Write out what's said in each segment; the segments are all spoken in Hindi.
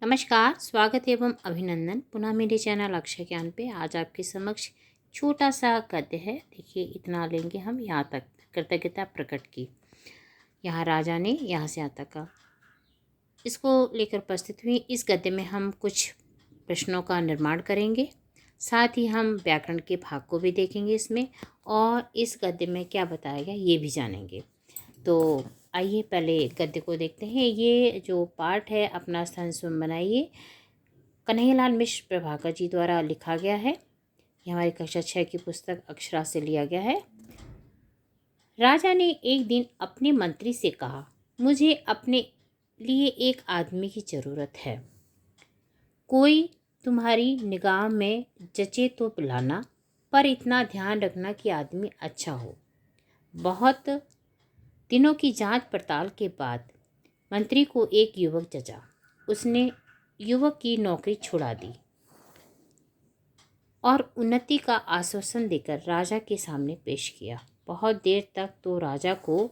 नमस्कार, स्वागत एवं अभिनंदन पुनः मेरे चैनल अक्षय ज्ञान पे। आज आपके समक्ष छोटा सा गद्य है। देखिए, इतना लेंगे हम यहाँ तक। कृतज्ञता प्रकट की। यहाँ राजा ने यहाँ से यहाँ तक का इसको लेकर उपस्थित हुई। इस गद्य में हम कुछ प्रश्नों का निर्माण करेंगे, साथ ही हम व्याकरण के भाग को भी देखेंगे इसमें, और इस गद्य में क्या बताया गया ये भी जानेंगे। तो आइए पहले गद्य को देखते हैं। ये जो पाठ है, अपना स्थान स्वयं बनाइए, कन्हैयालाल मिश्र प्रभाकर जी द्वारा लिखा गया है। ये हमारी कक्षा 6 की पुस्तक अक्षरा से लिया गया है। राजा ने एक दिन अपने मंत्री से कहा, मुझे अपने लिए एक आदमी की ज़रूरत है। कोई तुम्हारी निगाह में जचे तो बुलाना, पर इतना ध्यान रखना कि आदमी अच्छा हो। बहुत दिनों की जांच पड़ताल के बाद मंत्री को एक युवक जचा। उसने युवक की नौकरी छुड़ा दी और उन्नति का आश्वासन देकर राजा के सामने पेश किया। बहुत देर तक तो राजा को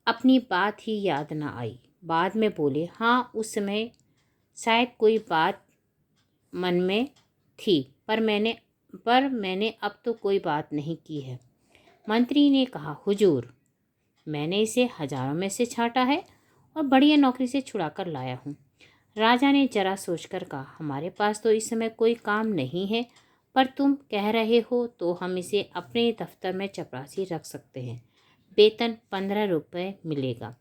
अपनी बात ही याद न आई। बाद में बोले, हाँ, उस समय शायद कोई बात मन में थी, पर मैंने अब तो कोई बात नहीं की है। मंत्री ने कहा, हुजूर, मैंने इसे हजारों में से छांटा है और बढ़िया नौकरी से छुड़ाकर लाया हूँ। राजा ने जरा सोचकर कहा, हमारे पास तो इस समय कोई काम नहीं है, पर तुम कह रहे हो तो हम इसे अपने दफ्तर में चपरासी रख सकते हैं। वेतन 15 रुपये मिलेगा।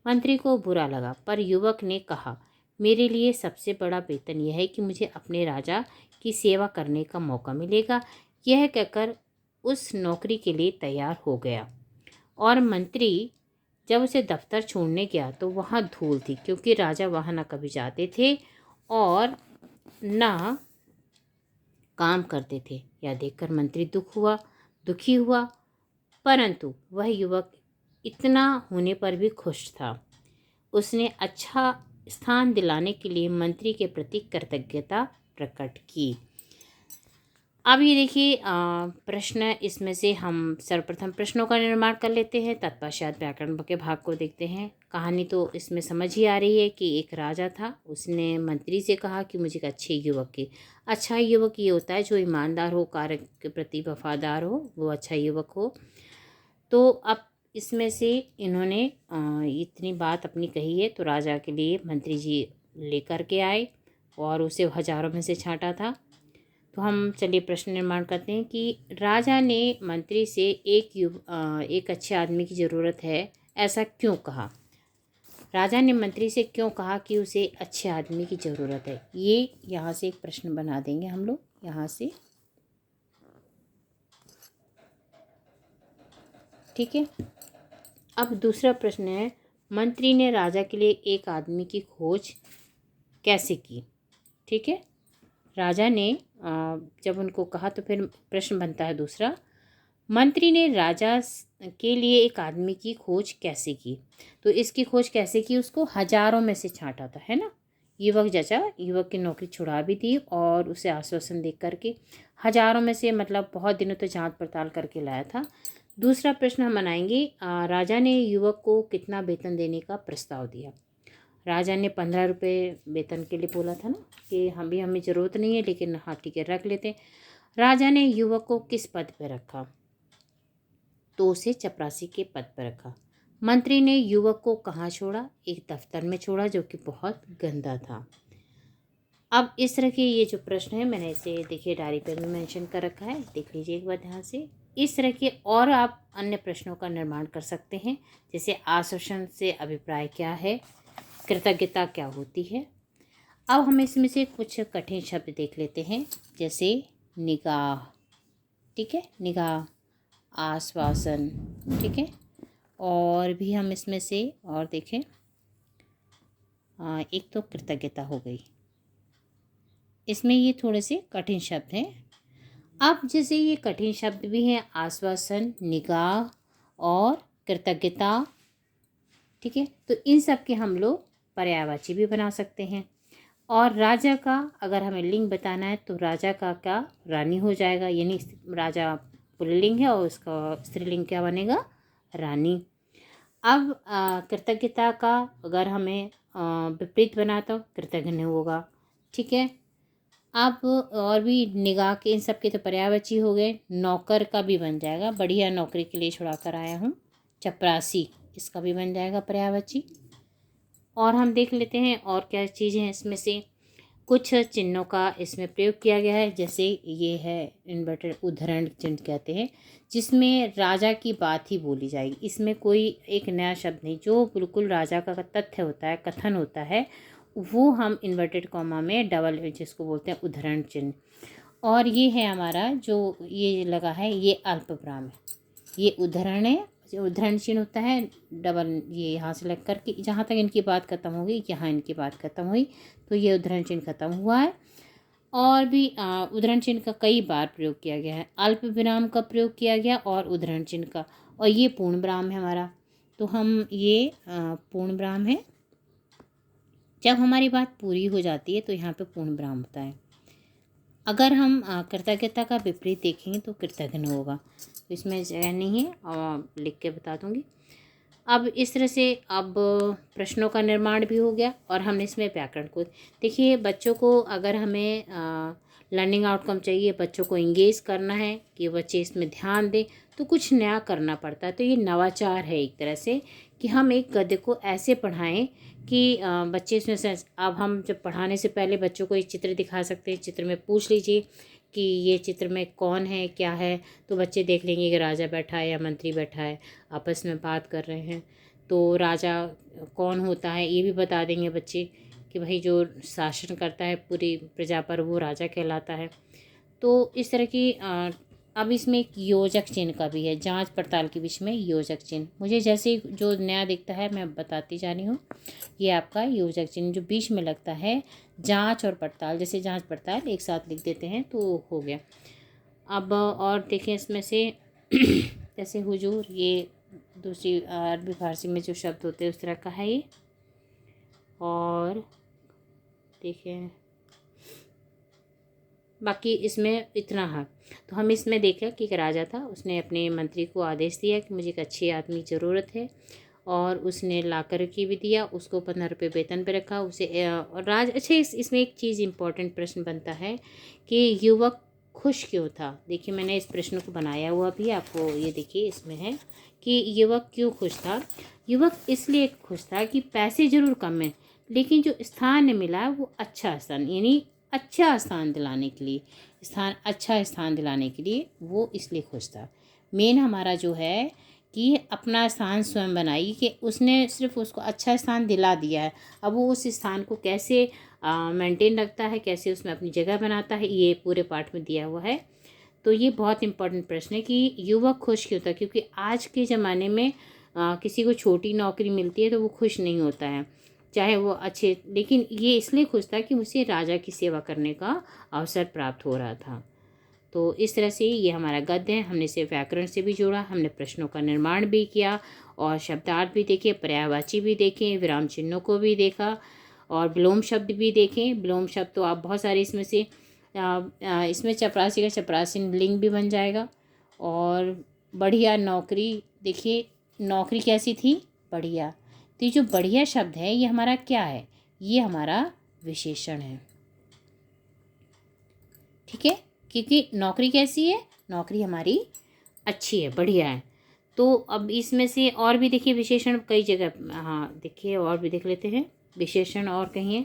मंत्री को बुरा लगा, पर युवक ने कहा, मेरे लिए सबसे बड़ा वेतन यह है कि मुझे अपने राजा की सेवा करने का मौका मिलेगा। यह कहकर उस नौकरी के लिए तैयार हो गया। और मंत्री जब उसे दफ्तर छोड़ने गया तो वहाँ धूल थी, क्योंकि राजा वहाँ न कभी जाते थे और न काम करते थे। यह देखकर मंत्री दुखी हुआ, परंतु वह युवक इतना होने पर भी खुश था। उसने अच्छा स्थान दिलाने के लिए मंत्री के प्रति कृतज्ञता प्रकट की। अब ये देखिए प्रश्न, इसमें से हम सर्वप्रथम प्रश्नों का निर्माण कर लेते हैं, तत्पश्चात व्याकरण के भाग को देखते हैं। कहानी तो इसमें समझ ही आ रही है कि एक राजा था, उसने मंत्री से कहा कि मुझे एक अच्छे युवक की। अच्छा युवक ये होता है जो ईमानदार हो, कार्य के प्रति वफादार हो, वो अच्छा युवक हो। तो अब इसमें से इन्होंने इतनी बात अपनी कही है, तो राजा के लिए मंत्री जी लेकर के आए और उसे हजारों में से छांटा था। तो हम चलिए प्रश्न निर्माण करते हैं कि राजा ने मंत्री से एक अच्छे आदमी की ज़रूरत है, ऐसा क्यों कहा। राजा ने मंत्री से क्यों कहा कि उसे अच्छे आदमी की ज़रूरत है। ये यहाँ से एक प्रश्न बना देंगे हम लोग यहाँ से, ठीक है। अब दूसरा प्रश्न है, मंत्री ने राजा के लिए एक आदमी की खोज कैसे की। ठीक है, राजा ने जब उनको कहा तो फिर प्रश्न बनता है दूसरा, मंत्री ने राजा के लिए एक आदमी की खोज कैसे की। तो इसकी खोज कैसे की, उसको हजारों में से छांटा था, है ना। युवक जचा, युवक की नौकरी छुड़ा भी दी और उसे आश्वासन दे करके हजारों में से, मतलब बहुत दिनों तक जांच पड़ताल करके लाया था। दूसरा प्रश्न हम बनाएंगे, राजा ने युवक को कितना वेतन देने का प्रस्ताव दिया। राजा ने 15 रुपये वेतन के लिए बोला था ना, कि हमें ज़रूरत नहीं है, लेकिन हाँ ठीक है रख लेते। राजा ने युवक को किस पद पर रखा, तो उसे चपरासी के पद पर रखा। मंत्री ने युवक को कहाँ छोड़ा, एक दफ्तर में छोड़ा जो कि बहुत गंदा था। अब इस तरह के ये जो प्रश्न है, मैंने इसे देखिए डायरी पर भी मेंशन कर रखा है, देख लीजिए एक बार ध्यान से। इस तरह के और आप अन्य प्रश्नों का निर्माण कर सकते हैं, जैसे आश्वासन से अभिप्राय क्या है, कृतज्ञता क्या होती है। अब हम इसमें से कुछ कठिन शब्द देख लेते हैं, जैसे निगाह, ठीक है, निगाह, आश्वासन, ठीक है। और भी हम इसमें से और देखें, एक तो कृतज्ञता हो गई, इसमें ये थोड़े से कठिन शब्द हैं। अब जैसे ये कठिन शब्द भी हैं, आश्वासन, निगाह और कृतज्ञता, ठीक है। तो इन सब के हम लोग पर्यायवाची भी बना सकते हैं। और राजा का अगर हमें लिंग बताना है तो राजा का क्या, रानी हो जाएगा, यानी राजा पुल्लिंग है और उसका स्त्रीलिंग क्या बनेगा, रानी। अब कृतज्ञता का अगर हमें विपरीत बना तो कृतघ्न होगा। ठीक है। अब और भी निगाह के इन सब के तो पर्यायवाची हो गए। नौकर का भी बन जाएगा, बढ़िया नौकरी के लिए छुड़ा कर आया हूँ। चपरासी, इसका भी बन जाएगा पर्यायवाची। और हम देख लेते हैं और क्या चीज़ें हैं इसमें से। कुछ चिन्हों का इसमें प्रयोग किया गया है, जैसे ये है इन्वर्टेड उद्धरण चिन्ह कहते हैं, जिसमें राजा की बात ही बोली जाएगी। इसमें कोई एक नया शब्द नहीं, जो बिल्कुल राजा का तथ्य होता है, कथन होता है, वो हम इन्वर्टेड कॉमा में डबल जिसको बोलते हैं उद्धरण चिन्ह। और ये है हमारा जो ये लगा है, ये अल्पविराम है, ये उद्धरण है, उद्धरण चिन्ह होता है डबल, ये यहाँ से लग कर के जहाँ तक इनकी बात खत्म होगी, यहाँ इनकी बात खत्म हुई, तो ये उद्धरण चिन्ह खत्म हुआ है। और भी उद्धरण चिन्ह का कई बार प्रयोग किया गया है, अल्प विराम का प्रयोग किया गया और उद्धरण चिन्ह का। और ये पूर्ण विराम है हमारा, तो हम ये पूर्ण विराम है। जब हमारी बात पूरी हो जाती है तो यहाँ पे पूर्ण विराम होता है। अगर हम कृतज्ञता का विपरीत देखेंगे तो कृतघ्न होगा, तो इसमें जगह नहीं है और लिख के बता दूंगी। अब इस तरह से अब प्रश्नों का निर्माण भी हो गया और हमने इसमें व्याकरण को देखिए। बच्चों को अगर हमें लर्निंग आउटकम चाहिए, बच्चों को इंगेज करना है कि बच्चे इसमें ध्यान दें, तो कुछ नया करना पड़ता है। तो ये नवाचार है एक तरह से कि हम एक गद्य को ऐसे पढ़ाएं कि बच्चे इसमें से। अब हम जब पढ़ाने से पहले बच्चों को एक चित्र दिखा सकते हैं, चित्र में पूछ लीजिए कि ये चित्र में कौन है, क्या है, तो बच्चे देख लेंगे कि राजा बैठा है या मंत्री बैठा है, आपस में बात कर रहे हैं। तो राजा कौन होता है ये भी बता देंगे बच्चे कि भाई जो शासन करता है पूरी प्रजा पर वो राजा कहलाता है। तो इस तरह की अब इसमें एक योजक चिन्ह का भी है, जांच पड़ताल के बीच में योजक चिन्ह। मुझे जैसे ही जो नया दिखता है मैं बताती जा रही हूँ। ये आपका योजक चिन्ह जो बीच में लगता है, जांच और पड़ताल, जैसे जांच पड़ताल एक साथ लिख देते हैं तो हो गया। अब और देखें इसमें से जैसे हुजूर, ये दूसरी अरबी फारसी में जो शब्द होते हैं उस तरह का है ये। और देखें बाकी इसमें इतना है। तो हम इसमें देखें कि एक राजा था, उसने अपने मंत्री को आदेश दिया कि मुझे एक अच्छे आदमी की ज़रूरत है, और उसने ला कर के भी दिया, उसको 15 रुपये वेतन पे रखा उसे। और अच्छा इसमें एक चीज़ इम्पोर्टेंट प्रश्न बनता है कि युवक खुश क्यों था। देखिए मैंने इस प्रश्न को बनाया हुआ भी आपको, ये देखिए इसमें है कि युवक क्यों खुश था। युवक इसलिए खुश था कि पैसे ज़रूर कम हैं, लेकिन जो स्थान मिला वो अच्छा स्थान, यानी अच्छा स्थान दिलाने के लिए, अच्छा स्थान दिलाने के लिए वो इसलिए खुश था। मेन हमारा जो है कि अपना स्थान स्वयं बनाई, कि उसने सिर्फ उसको अच्छा स्थान दिला दिया है, अब वो उस स्थान को कैसे मेंटेन रखता है, कैसे उसमें अपनी जगह बनाता है, ये पूरे पाठ में दिया हुआ है। तो ये बहुत इंपॉर्टेंट प्रश्न है कि युवक खुश क्यों था। क्योंकि आज के ज़माने में किसी को छोटी नौकरी मिलती है तो वो खुश नहीं होता है, चाहे वो अच्छे, लेकिन ये इसलिए खुश था कि उसे राजा की सेवा करने का अवसर प्राप्त हो रहा था। तो इस तरह से ये हमारा गद्य है। हमने इसे व्याकरण से भी जोड़ा, हमने प्रश्नों का निर्माण भी किया और शब्दार्थ भी देखे, पर्यायवाची भी देखे, विराम चिन्हों को भी देखा और विलोम शब्द भी देखें। विलोम शब्द तो आप बहुत सारे इसमें से इसमें चपरासी का चपरासी लिंग भी बन जाएगा। और बढ़िया नौकरी, देखिए नौकरी कैसी थी, बढ़िया। तो ये जो बढ़िया शब्द है ये हमारा क्या है, ये हमारा विशेषण है। ठीक है, क्योंकि नौकरी कैसी है, नौकरी हमारी अच्छी है, बढ़िया है। तो अब इसमें से और भी देखिए विशेषण कई जगह, हाँ देखिए और भी देख लेते हैं विशेषण। और कहिए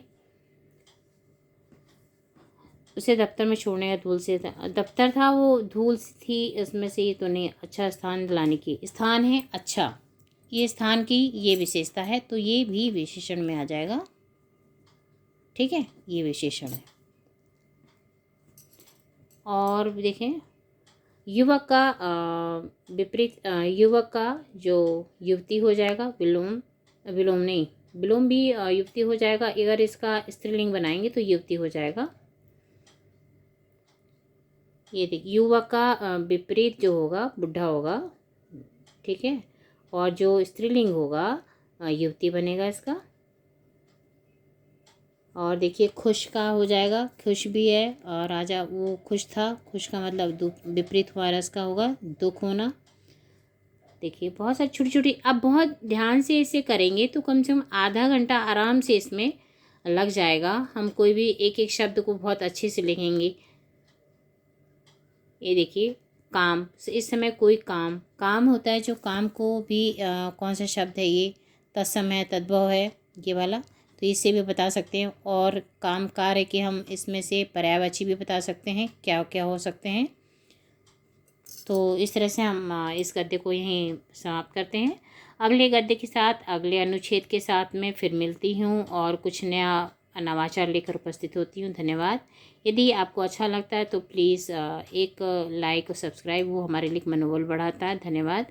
उसे दफ्तर में छोड़ने का धूल से दफ्तर था, वो धूल थी इसमें से, ये तो नहीं। अच्छा स्थान दिलाने की, स्थान है अच्छा, ये स्थान की ये विशेषता है, तो ये भी विशेषण में आ जाएगा। ठीक है, ये विशेषण है। और देखें युवक का विपरीत, युवक का जो युवती हो जाएगा, विलोम, विलोम नहीं, विलोम भी युवती हो जाएगा। अगर इसका स्त्रीलिंग बनाएंगे तो युवती हो जाएगा। ये देखिए युवक का विपरीत जो होगा बुढ़ा होगा, ठीक है, और जो स्त्रीलिंग होगा युवती बनेगा इसका। और देखिए खुश का हो जाएगा, खुश भी है, और राजा वो खुश था, खुश का मतलब विपरीत हुआ, रस का होगा दुख होना। देखिए बहुत सारी छोटी छोटी, आप बहुत ध्यान से इसे करेंगे तो कम से कम आधा घंटा आराम से इसमें लग जाएगा। हम कोई भी एक एक शब्द को बहुत अच्छे से लिखेंगे। ये देखिए काम, इस समय कोई काम, काम होता है जो काम को भी कौन सा शब्द है ये, तत्समय तद्भव है ये वाला, तो इससे भी बता सकते हैं। और काम कार्य के हम इसमें से पर्यायवाची भी बता सकते हैं क्या क्या हो सकते हैं। तो इस तरह से हम इस गद्य को यहीं समाप्त करते हैं। अगले गद्य के साथ, अगले अनुच्छेद के साथ में फिर मिलती हूँ और कुछ नया नवाचार लेकर उपस्थित होती हूँ। धन्यवाद। यदि आपको अच्छा लगता है तो प्लीज़ एक लाइक और सब्सक्राइब, वो हमारे लिए मनोबल बढ़ाता है। धन्यवाद।